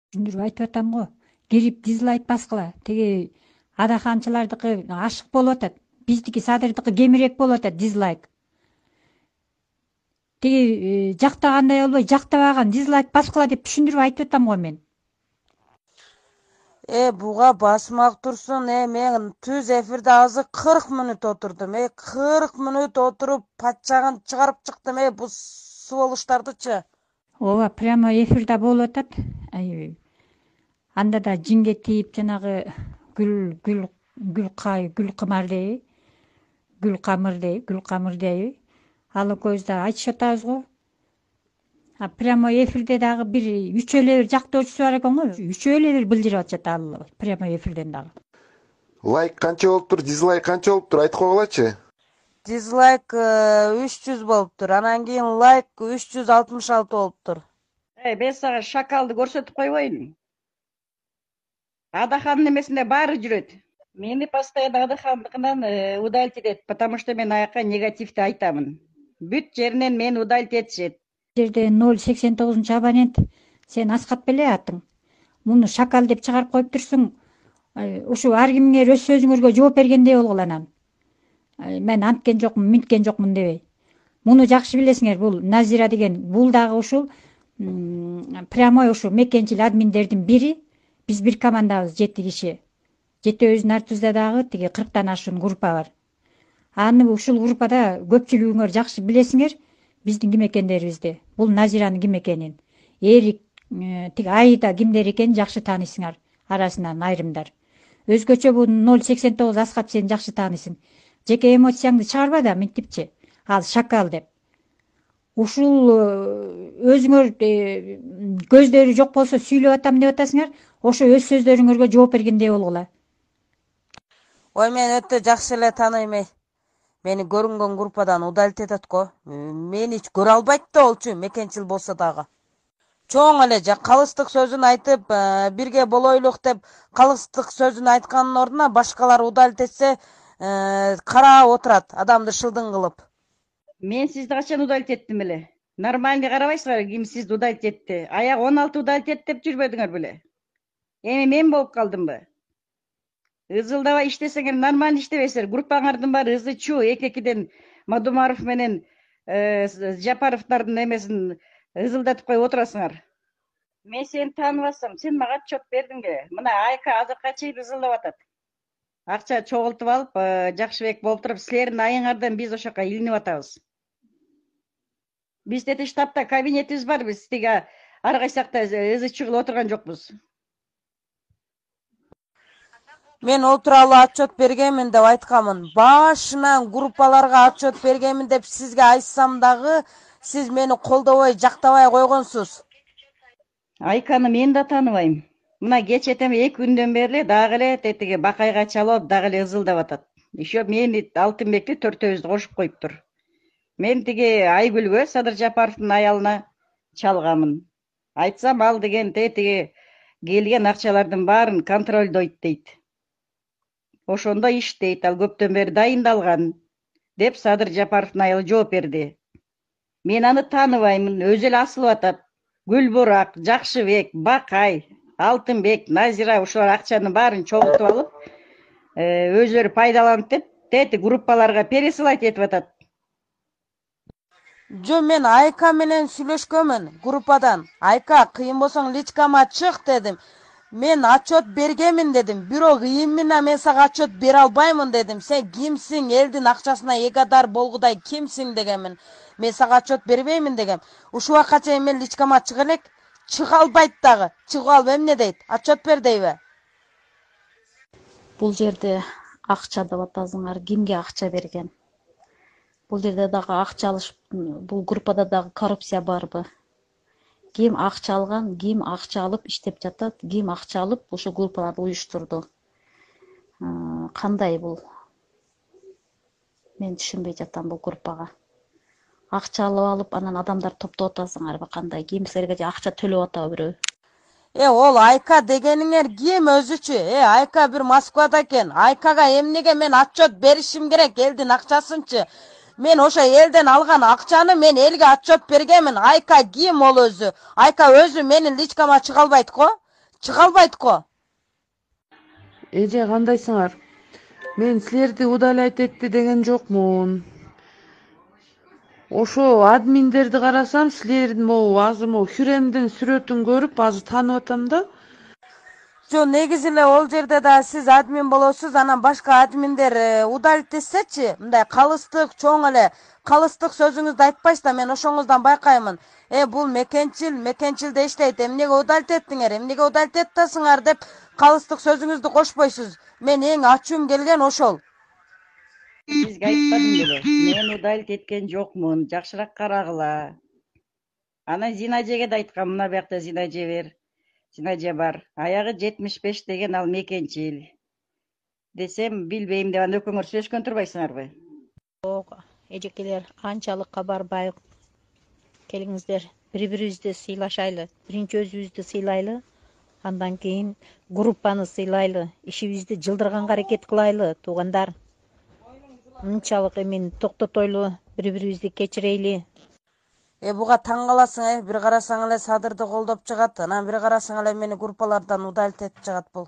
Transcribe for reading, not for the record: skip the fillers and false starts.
Түшүндүрүп айтып атам го. Кирип дизлайк баскыла. Тиги Адаханчылардыкы ашык болуп атат. Биздики Садырдыкы кемирээк болуп атат дизлайк. Тиги жактагандай болбой, жактабаган дизлайк баскыла деп түшүндүрүп айтып атам го мен. Буга басмак турсун. Мен түз эфирде азыр 40 мүнөт отурдум. 40 мүнөт отуруп патчагын чыгарып чыктым. Бу сволочтардычы. Ооба, прямо эфирде болуп атат. Анда да жинге тийип жанагы гүл камыр дейби. Ал экөөбүз да айтышып атабыз го. Прямо эфирде дагы бир үчөө эле бир жактоочусу бар экен го. Үчөө эле бир былжырап атышат ал прямо эфирден дагы. Лайк канча болуптур, дизлайк канча болуптур айтып койгулачы. Дизлайк 300 болуптур. Анан кийин лайк 366 болуптур. Мен сага шакалды көрсөтүп койбойнун. Адахандын эмесинде баары жүрөт. Мени постоянно Адахандыкынан удалить этет, потому что мен аяка негативди айтамын. Бүт жеринен мени удалить этишет. Жерде 089 абонент. Сен Аскат беле атың. Муну шакал деп чыгарып коюп турсуң. Ушу ар кимиңер өз сөзүңөргө жооп бергендей болгула анан. Мен анткен жокмун, минткен жокмун дебей. Муну жакшы билесиңер, бул Назира деген, бул дагы ушул прямой ушу мекенчил админдердин бири. Биз бир командабыз, 7 киши. Жетөөбүздүн артыбызда дагы тиги 40тан ашуун группа бар. Аны ушул группада көпчүлүгүңөр жакшы билесиңер биздин ким экендерибизди. Бул Назиранын ким экенин. Эрик, тиги Айда кимдер экенин жакшы таанысыңар арасынан айрымдар. Өзгөчө бул 089 Аскат сен жакшы таанысың. Жеке эмоцияңды чыгарба да минтипчи. Ал шакал деп. Ушул өзүңөр көздөрү жок болсо сүйлөп атам деп атасыңар, ошо өз сөздөрүңөргө жооп бергендей болгула. Мен өтө жакшы эле тааныйм. Мени көрүнгөн группадан удалить этет го. Мени эч көрө албайт да болчу, мекенчил болсо дагы. Чоң эле калыстык сөзүн айтып, бирге болойлук деп калыстык сөзүн айткандын ордуна башкалар удалить этсе, карап отурат, адамды шылдың кылып. Мен сизди качан удалить эттим эле? Нормальный карабайсызбы, ким сизди удалить этти? Аяк 16 удалить эт деп жүрбөдүңөр беле? Эми мен болуп калдымбы? Ызылдабай иштесеңер нормально иштебейсиңер. Группаңардын баары ызы-чуу, эки-экиден Мадумаров менен Жапаровдардын эмесин ызылдатып коюп отурасыңар. Мен сени тааныбасам, сен мага отчет бердиңби? Мына Айка азыркыга чейин ызылдап атат. Акча чогултуп алып, Жакшыбек болуп туруп, силердин айыңардан биз ошо жака илинип атабыз. Биз тети штабта кабинетибиз бар, биз тиги ар кайсакта ызы-чуу кылып отурган жокпуз. Мен ол тууралуу отчет бергенмин деп айтканмын. Башынан группаларга отчет бергенмин деп сизге айтсам дагы, сиз мени колдобой, жактабай койгонсуз. Айканы мен да тааныбайм. Мына кечетем 2 күндөн бери дагы эле тетиги бакайга чалып, дагы эле ызылдап атат. Еще мени Алтынбекти төртөөбүздү кошуп коюптур. Мен тиги Айгүлгө, Садыр Жапаровдун аялына чалганмын. Айтсам, ал деген тетиги келген акчалардын баарын контролдойт дейт. Ошондо иштейт, ал көптөн бери дайындалган деп Садыр Жапаровдун аялы жооп берди. Мен аны тааныбаймын, өзү эле асылып атат. Гүлбурак, Жакшыбек, Бакай, Алтынбек, Назира ушулар акчанын баарын чогултуп алып, өзүлөрү пайдаланып деп, тети группаларга пересылать этип атат. Мен Айка менен сүйлөшкөнмүн группадан. Айка, кыйын болсоң личкама чык дедим. Мен отчет бергенмин дедим. Бирок именно мен сага отчет бере албаймын дедим. Сен кимсиң, элдин акчасына эгадар болгудай кимсиң дегенмин. Мен сага отчет бербеймин дегем. Ушул убакка чейин мен личкама чыга элек, чыга албайт дагы. Чыгып алып эмне дейт? Отчет бер дейби? Бул жерде акча деп атасыңар, кимге акча берген? Бул жерде дагы акча алыш, бул группада дагы коррупция барбы? Ким акча алган, ким акча алып иштеп жатат, ким акча алып ошо группаларды уюштурду? Кандай бул? Мен түшүнбөй жатам бул группага. Акча алып, анан адамдар топтоп атасыңарбы кандай? Ким силерге акча төлөп атабы бирөө? Ол Айка дегениңер ким өзүчү? Айка бир Москвада экен. Айкага эмнеге мен отчет беришим керек, элдин акчасынчы? Мен ошо элден алган акчаны мен элге отчет бергенмин. Айка ким ол өзү? Айка өзү менин личкама чыга албайт го. чыга албайт го. Эже кандайсыңар? Мен силерди удалять этти деген жокмун. Ошо админдерди карасам, силердин могу азыр могу Хүремдин сүрөтүн көрүп азыр таанып атам да. Жо, негизи эле ол жерде да сиз админ болосуз, анан башка админдер удалить этсечи, мындай калыстык, чоң эле калыстык сөзүңүздү айтпайсыз да, мен ошоңуздан байкаймын. Бул мекенчилде иштейт, эмнеге удалить эттиңер, эмнеге удалить этасыңар деп калыстык сөзүңүздү кошпойсуз. Мен эң ачуум келген ошол. Сизге айтпадым беле. Мен удалить эткен жокмун. Жакшыраак карагыла. Анан Зинажеге да айткам, мына биякта Зинаже бар. Аягы 75 деген ал мекенчил. Десем, билбейм деп анда экөөңөр сүйлөшкөн турбайсыңарбы? Эжекелер, анчалык кабарбай келиңиздер, бири-бирибизди сыйлашайлы. Биринчи өзүбүздү сыйлайлы, андан кийин группаны сыйлайлы, ишибизди жылдырганга аракет кылайлы, туугандар. Мынчалык эмени токтотойлу, бири-бирибизди кечирейли. Буга таң каласың, бир карасаң эле Садырды колдоп чыгат, анан бир карасаң эле мени группалардан удалить этип чыгат бул.